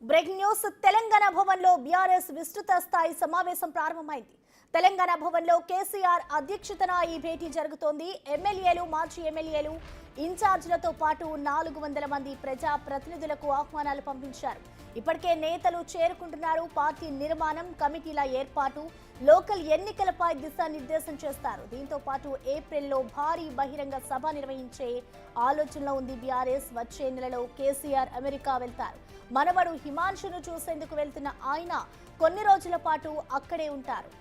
Breaking news Telangana భవన్లో BRS విస్తృత స్థాయి సమావేశం ప్రారంభమైంది. తెలంగాణ భవన్లో కేసీఆర్ అధ్యక్షతన ఈ భేటీ జరుగుతోంది. ఎమ్మెల్యేలు, మాజీ ఎమ్మెల్యేలు, ఇన్ఛార్జీలతో పాటు 400 మంది ప్రజా ప్రతినిధులకు ఆహ్వానాలు పంపించారు. ఇప్పటికే నేతలు చేరుకుంటున్నారు. పార్టీ నిర్మాణం, కమిటీల ఏర్పాటు, లోకల్ ఎన్నికలపై దిశానిర్దేశం చేస్తారు. దీంతో పాటు ఏప్రిల్లో భారీ బహిరంగ సభ నిర్వహించే ఆలోచనలో ఉంది బీఆర్ఎస్. వచ్చే నెలలో కేసీఆర్ అమెరికా వెళ్తారు. మనవడు హిమాంశును చూసేందుకు వెళ్తున్న ఆయన కొన్ని రోజుల పాటు అక్కడే ఉంటారు.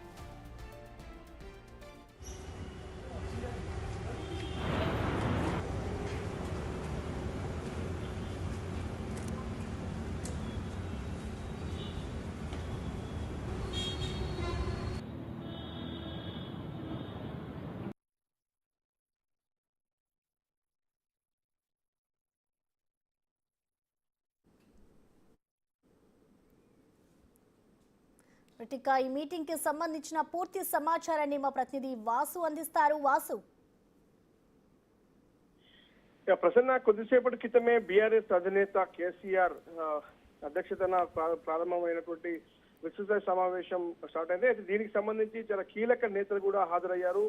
ఇక ఈ మీటింగ్ కి సంబంధించిన పూర్తి సమాచారాన్ని మా ప్రతినిధి వాసు అందిస్తారు. వాసు, ప్రసన్న, కొద్దిసేపటి క్రితమే బీఆర్ఎస్ అధినేత కేసీఆర్ అధ్యక్షతన ప్రారంభమైనటువంటి విస్తృత సమావేశం స్టార్ట్ అయింది. అయితే దీనికి సంబంధించి చాలా కీలక నేతలు కూడా హాజరయ్యారు.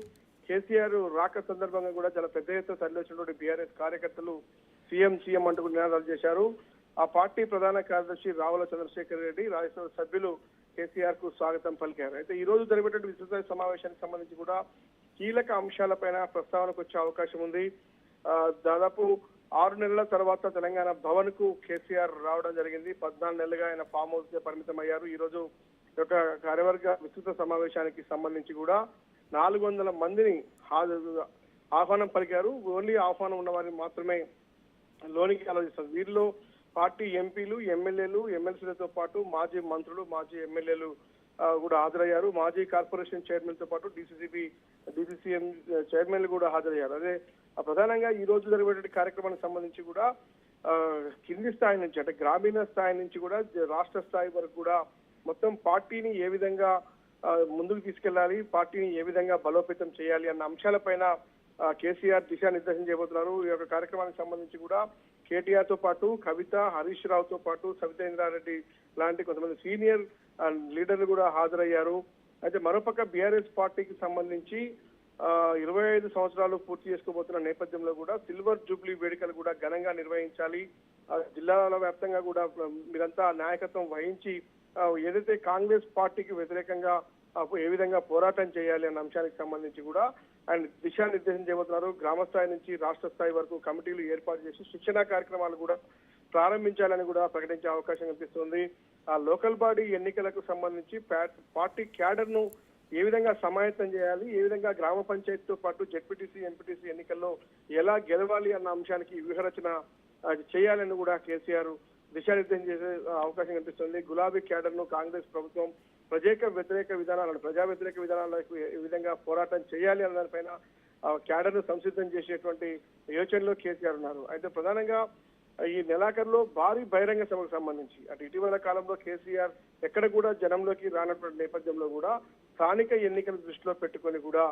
కేసీఆర్ రాక సందర్భంగా కూడా చాలా పెద్ద ఎత్తున తరలివచ్చినటువంటి బీఆర్ఎస్ కార్యకర్తలు సీఎం అంటూ నినాదాలు చేశారు. ఆ పార్టీ ప్రధాన కార్యదర్శి రావుల చంద్రశేఖర్ రెడ్డి, రాజ్యసభ సభ్యులు కేసీఆర్ కు స్వాగతం పలికారు. అయితే ఈ రోజు జరిగేటువంటి విస్తృత సమావేశానికి సంబంధించి కూడా కీలక అంశాలపైన ప్రస్తావనకు వచ్చే అవకాశం ఉంది. దాదాపు 6 నెలల తర్వాత తెలంగాణ భవన్ కు కేసీఆర్ రావడం జరిగింది. 14 నెలలుగా ఆయన ఫామ్ హౌస్ కే పరిమితం అయ్యారు. ఈ రోజు ఒక కార్యవర్గ విస్తృత సమావేశానికి సంబంధించి కూడా 400 మందిని ఆహ్వానం పలికారు. ఓన్లీ ఆహ్వానం ఉన్న వారిని మాత్రమే లోనికి ఆలోచిస్తారు. వీరిలో పార్టీ ఎంపీలు, ఎమ్మెల్యేలు, ఎమ్మెల్సీలతో పాటు మాజీ మంత్రులు, మాజీ ఎమ్మెల్యేలు కూడా హాజరయ్యారు. మాజీ కార్పొరేషన్ చైర్మన్ తో పాటు డిసిసిఎం చైర్మన్లు కూడా హాజరయ్యారు. అదే ప్రధానంగా ఈ రోజు జరిగేటువంటి కార్యక్రమానికి సంబంధించి కూడా కింది స్థాయి నుంచి, అంటే గ్రామీణ స్థాయి నుంచి కూడా రాష్ట్ర స్థాయి వరకు కూడా మొత్తం పార్టీని ఏ విధంగా ముందుకు తీసుకెళ్లాలి, పార్టీని ఏ విధంగా బలోపేతం చేయాలి అన్న అంశాలపైన కేసీఆర్ దిశానిర్దేశం చేయబోతున్నారు. ఈ యొక్క కార్యక్రమానికి సంబంధించి కూడా కేటీఆర్ తో పాటు కవిత, హరీష్ రావుతో పాటు సవితేంద్రారెడ్డి లాంటి కొంతమంది సీనియర్ లీడర్లు కూడా హాజరయ్యారు. అయితే మరోపక్క బీఆర్ఎస్ పార్టీకి సంబంధించి 25 సంవత్సరాలు పూర్తి చేసుకోబోతున్న నేపథ్యంలో కూడా సిల్వర్ జూబ్లీ వేడుకలు కూడా ఘనంగా నిర్వహించాలి. జిల్లాల వ్యాప్తంగా కూడా మీరంతా నాయకత్వం వహించి ఏదైతే కాంగ్రెస్ పార్టీకి వ్యతిరేకంగా ఏ విధంగా పోరాటం చేయాలి అన్న అంశానికి సంబంధించి కూడా ఆయన దిశానిర్దేశం చేయబోతున్నారు. గ్రామ స్థాయి నుంచి రాష్ట్ర స్థాయి వరకు కమిటీలు ఏర్పాటు చేసి శిక్షణా కార్యక్రమాలు కూడా ప్రారంభించాలని కూడా ప్రకటించే అవకాశం కనిపిస్తుంది. ఆ లోకల్ బాడీ ఎన్నికలకు సంబంధించి పార్టీ క్యాడర్ ను ఏ విధంగా సమాయత్తం చేయాలి, ఏ విధంగా గ్రామ పంచాయతీతో పాటు జెడ్పీటీసీ, ఎంపీటీసీ ఎన్నికల్లో ఎలా గెలవాలి అన్న అంశానికి వ్యూహరచన చేయాలని కూడా కేసీఆర్ దిశానిర్దేశం చేసే అవకాశం కనిపిస్తుంది. గులాబీ క్యాడర్ ను కాంగ్రెస్ ప్రభుత్వం ప్రజా వ్యతిరేక విధానాలకు ఏ విధంగా పోరాటం చేయాలి అన్న దానిపైన క్యాడర్ ను సంసిద్ధం చేసేటువంటి యోచనలో కేసీఆర్ ఉన్నారు. అయితే ప్రధానంగా ఈ నెలాఖరులో భారీ బహిరంగ సభకు సంబంధించి అటు ఇటీవల కాలంలో కేసీఆర్ ఎక్కడ కూడా జనంలోకి రానటువంటి నేపథ్యంలో కూడా స్థానిక ఎన్నికల దృష్టిలో పెట్టుకొని కూడా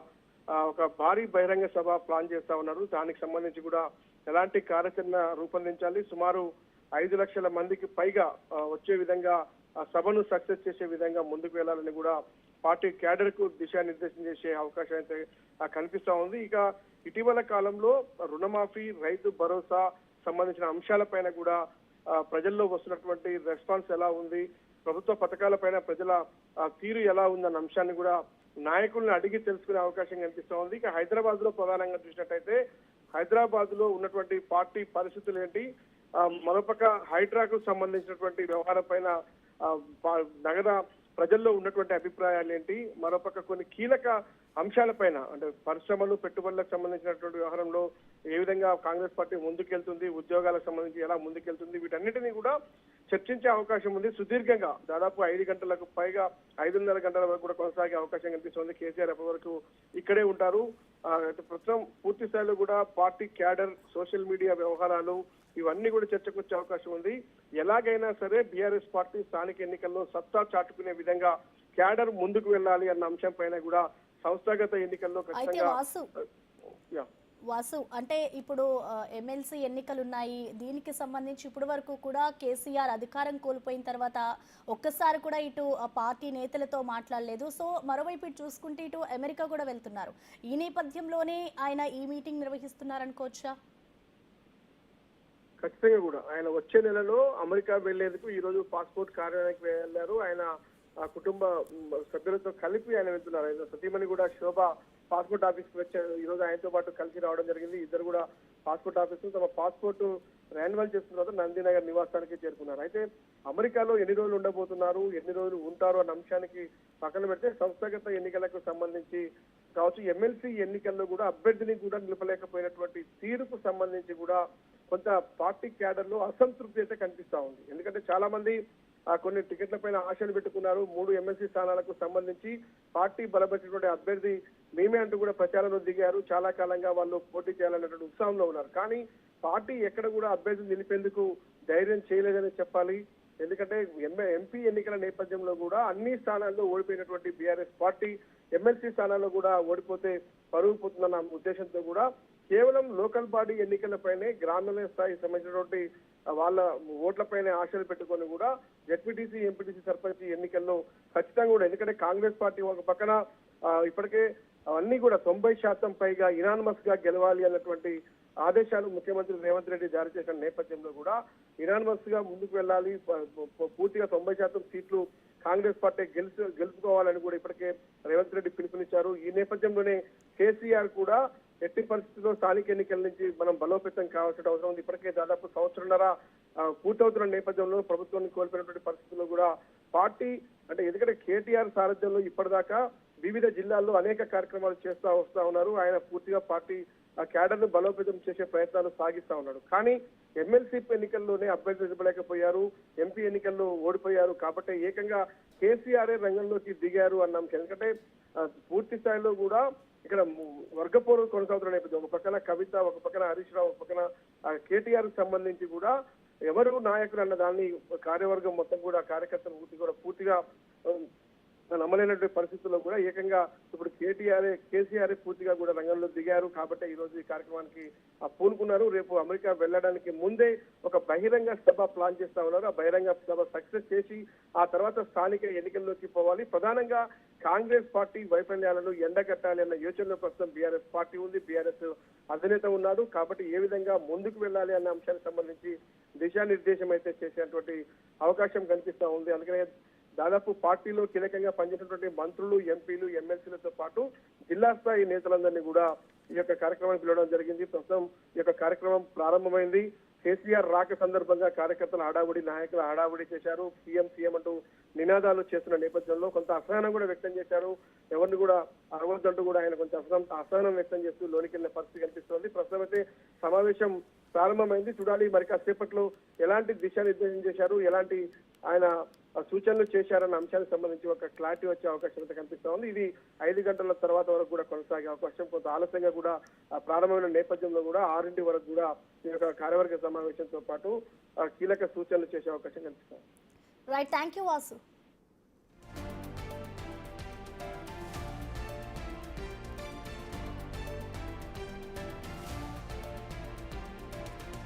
ఒక భారీ బహిరంగ సభ ప్లాన్ చేస్తా ఉన్నారు. దానికి సంబంధించి కూడా ఎలాంటి కార్యాచరణ రూపొందించాలి, సుమారు 5 లక్షల మందికి పైగా వచ్చే విధంగా ఆ సభను సక్సెస్ చేసే విధంగా ముందుకు వెళ్లాలని కూడా పార్టీ క్యాడర్ కు దిశానిర్దేశం చేసే అవకాశం అయితే కనిపిస్తా ఉంది. ఇక ఇటీవల కాలంలో రుణమాఫీ, రైతు భరోసా సంబంధించిన అంశాలపైన కూడా ప్రజల్లో వస్తున్నటువంటి రెస్పాన్స్ ఎలా ఉంది, ప్రభుత్వ పథకాలపైన ప్రజల తీరు ఎలా ఉందన్న అంశాన్ని కూడా నాయకుల్ని అడిగి తెలుసుకునే అవకాశం కనిపిస్తా ఉంది. ఇక హైదరాబాద్ లో ప్రధానంగా చూసినట్టయితే హైదరాబాద్ లో ఉన్నటువంటి పార్టీ పరిస్థితులు ఏంటి, మరోపక్క హైడ్రాకు సంబంధించినటువంటి వ్యవహారం పైన నగర ప్రజల్లో ఉన్నటువంటి అభిప్రాయాలు ఏంటి, మరోపక్క కొన్ని కీలక అంశాలపైన అంటే పరిశ్రమలు, పెట్టుబడులకు సంబంధించినటువంటి వ్యవహారంలో ఏ విధంగా కాంగ్రెస్ పార్టీ ముందుకెళ్తుంది, ఉద్యోగాలకు సంబంధించి ఎలా ముందుకెళ్తుంది, వీటన్నిటినీ కూడా చర్చించే అవకాశం ఉంది. సుదీర్ఘంగా దాదాపు 5 గంటలకు పైగా 5.5 గంటల వరకు కూడా కొనసాగే అవకాశం కనిపిస్తుంది. కేసీఆర్ ఎప్పటి వరకు ఇక్కడే ఉంటారు. ప్రస్తుతం పూర్తి స్థాయిలో కూడా పార్టీ క్యాడర్, సోషల్ మీడియా వ్యవహారాలు ఇవన్నీ కూడా చర్చకు వచ్చే అవకాశం ఉంది. ఎలాగైనా సరే బీఆర్ఎస్ పార్టీ స్థానిక ఎన్నికల్లో సత్తా చాటుకునే విధంగా క్యాడర్ ముందుకు వెళ్ళాలి అన్న అంశం పైన కూడా సంస్థాగత ఎన్నికల్లో ఖచ్చితంగా వాసు, అంటే ఇప్పుడు ఎమ్మెల్సీ ఎన్నికలు ఉన్నాయి. దీనికి సంబంధించి ఇప్పటి వరకు కూడా కేసీఆర్ అధికారం కోల్పోయిన తర్వాత ఒక్కసారి కూడా ఇటు పార్టీ నేతలతో మాట్లాడలేదు. సో మరోవైపు ఇటు చూసుకుంటే ఇటు అమెరికా కూడా వెళ్తున్నారు. ఈ నేపథ్యంలోనే ఆయన ఈ మీటింగ్ నిర్వహిస్తున్నారనుకోవచ్చా? ఖచ్చితంగా కూడా ఆయన వచ్చే నెలలో అమెరికా వెళ్లేందుకు ఈ రోజు పాస్పోర్ట్ కార్యాలయానికి వెళ్లారు. ఆయన ఆ కుటుంబ సభ్యులతో కలిపి ఆయన వెళ్తున్నారు. ఆయన సతీమణి కూడా శోభ పాస్పోర్ట్ ఆఫీస్ కి వచ్చారు. ఈ రోజు ఆయనతో పాటు కలిసి రావడం జరిగింది. ఇద్దరు కూడా పాస్పోర్ట్ ఆఫీస్ తమ పాస్పోర్ట్ రెన్యువల్ చేసిన తర్వాత నందినగర్ నివాసానికి చేరుకున్నారు. అయితే అమెరికాలో ఎన్ని రోజులు ఉండబోతున్నారు, ఎన్ని రోజులు ఉంటారు అన్న అంశానికి పక్కన పెడితే సంస్థాగత ఎన్నికలకు సంబంధించి కావచ్చు, ఎమ్మెల్సీ ఎన్నికల్లో కూడా అభ్యర్థిని కూడా నిలపలేకపోయినటువంటి తీరుకు సంబంధించి కూడా కొంత పార్టీ క్యాడర్ లో అసంతృప్తి అయితే కనిపిస్తా ఉంది. ఎందుకంటే చాలా మంది కొన్ని టికెట్ల పైన ఆశలు పెట్టుకున్నారు. 3 ఎమ్మెల్సీ స్థానాలకు సంబంధించి పార్టీ బలపరిచినటువంటి అభ్యర్థి మేమే అంటూ కూడా ప్రచారంలో దిగారు. చాలా కాలంగా వాళ్ళు పోటీ చేయాలన్నటువంటి ఉత్సాహంలో ఉన్నారు. కానీ పార్టీ ఎక్కడ కూడా అభ్యర్థిని నిలిపేందుకు ధైర్యం చేయలేదని చెప్పాలి. ఎందుకంటే ఎంపీ ఎన్నికల నేపథ్యంలో కూడా అన్ని స్థానాల్లో ఓడిపోయినటువంటి బీఆర్ఎస్ పార్టీ ఎమ్మెల్సీ స్థానాల్లో కూడా ఓడిపోతే పరుగు పోతుందన్న ఉద్దేశంతో కూడా కేవలం లోకల్ బాడీ ఎన్నికలపైనే గ్రామీణ స్థాయికి సంబంధించినటువంటి వాళ్ళ ఓట్లపైనే ఆశలు పెట్టుకొని కూడా జెడ్పీటీసీ, ఎంపీటీసీ, సర్పంచ్ ఎన్నికల్లో ఖచ్చితంగా కూడా, ఎందుకంటే కాంగ్రెస్ పార్టీ ఒక పక్కన ఇప్పటికే అన్ని కూడా 90% పైగా ఇనానమస్ గా గెలవాలి అన్నటువంటి ఆదేశాలు ముఖ్యమంత్రి రేవంత్ రెడ్డి జారీ చేసిన నేపథ్యంలో కూడా ఇనానమస్ గా ముందుకు వెళ్ళాలి, పూర్తిగా 90% సీట్లు కాంగ్రెస్ పార్టీ గెలుచుకోవాలని కూడా ఇప్పటికే రేవంత్ రెడ్డి పిలుపునిచ్చారు. ఈ నేపథ్యంలోనే కేసీఆర్ కూడా ఎట్టి పరిస్థితుల్లో స్థానిక ఎన్నికల నుంచి మనం బలోపేతం కావాల్సిన అవసరం ఉంది. ఇప్పటికే దాదాపు 1.5 సంవత్సరాల పూర్తవుతున్న నేపథ్యంలో ప్రభుత్వాన్ని కోల్పోయినటువంటి పరిస్థితుల్లో కూడా పార్టీ అంటే, ఎందుకంటే కేటీఆర్ సారథ్యంలో ఇప్పటిదాకా వివిధ జిల్లాల్లో అనేక కార్యక్రమాలు వస్తా ఉన్నారు. ఆయన పూర్తిగా పార్టీ క్యాడర్ ను బలోపేతం చేసే ప్రయత్నాలు సాగిస్తా ఉన్నాడు. కానీ ఎమ్మెల్సీ ఎన్నికల్లోనే అభ్యర్థి నిలబడలేకపోయారు, ఎంపీ ఎన్నికల్లో ఓడిపోయారు. కాబట్టి ఏకంగా కేసీఆర్ రంగంలోకి దిగారు అన్నాం. ఎందుకంటే పూర్తి స్థాయిలో కూడా ఇక్కడ వర్గపోరు కొనసాగుతున్న నేపథ్యం, ఒక పక్కన కవిత, ఒక పక్కన హరీష్ రావు, ఒక పక్కన కేటీఆర్ కేటీఆర్ కూడా ఎవరు నాయకులు అన్న దాన్ని కార్యవర్గం మొత్తం కూడా కార్యకర్తలు పూర్తిగా నమ్మలేనటువంటి పరిస్థితుల్లో కూడా ఏకంగా ఇప్పుడు కేసీఆర్ పూర్తిగా కూడా రంగంలో దిగారు. కాబట్టి ఈ రోజు ఈ కార్యక్రమానికి పూనుకున్నారు. రేపు అమెరికా వెళ్ళడానికి ముందే ఒక బహిరంగ సభ ప్లాన్ చేస్తా ఉన్నారు. ఆ బహిరంగ సభ సక్సెస్ చేసి ఆ తర్వాత స్థానిక ఎన్నికల్లోకి పోవాలి. ప్రధానంగా కాంగ్రెస్ పార్టీ వైఫల్యాలను ఎండగట్టాలి అన్న యోచనలో ప్రస్తుతం బీఆర్ఎస్ పార్టీ ఉంది, బీఆర్ఎస్ అధినేత ఉన్నాడు. కాబట్టి ఏ విధంగా ముందుకు వెళ్ళాలి అన్న అంశానికి సంబంధించి దిశానిర్దేశం అయితే చేసేటువంటి అవకాశం కనిపిస్తా ఉంది. అందుకనే దాదాపు పార్టీలో కీలకంగా పనిచేసినటువంటి మంత్రులు, ఎంపీలు, ఎమ్మెల్సీలతో పాటు జిల్లా స్థాయి నేతలందరినీ కూడా ఈ యొక్క కార్యక్రమానికి పిలవడం జరిగింది. ప్రస్తుతం ఈ యొక్క కార్యక్రమం ప్రారంభమైంది. కేసీఆర్ రాక సందర్భంగా కార్యకర్తలు హడావుడి, నాయకులు హడావుడి చేశారు. సీఎం అంటూ నినాదాలు చేస్తున్న నేపథ్యంలో కొంత అసహనం కూడా వ్యక్తం చేశారు. ఎవరిని కూడా అరవద్దంటూ కూడా ఆయన కొంచెం అసహనం వ్యక్తం చేస్తూ లోనికి వెళ్ళిన పరిస్థితి కనిపిస్తోంది. ప్రస్తుతం అయితే సమావేశం ప్రారంభమైంది. చూడాలి మరి కాసేపట్లో ఎలాంటి దిశానిర్దేశం చేశారు, ఎలాంటి ఆయన సూచనలు చేశారన్న అంశానికి సంబంధించి ఒక క్లారిటీ వచ్చే అవకాశం అయితే కనిపిస్తా ఉంది. ఇది 5 గంటల తర్వాత వరకు కూడా కొనసాగే అవకాశం, కొంత ఆలస్యంగా కూడా ప్రారంభమైన నేపథ్యంలో కూడా 6 వరకు కూడా ఈ యొక్క కార్యవర్గ సమావేశంతో పాటు కీలక సూచనలు చేసే అవకాశం కనిపిస్తుంది. Right, thank you Vasu.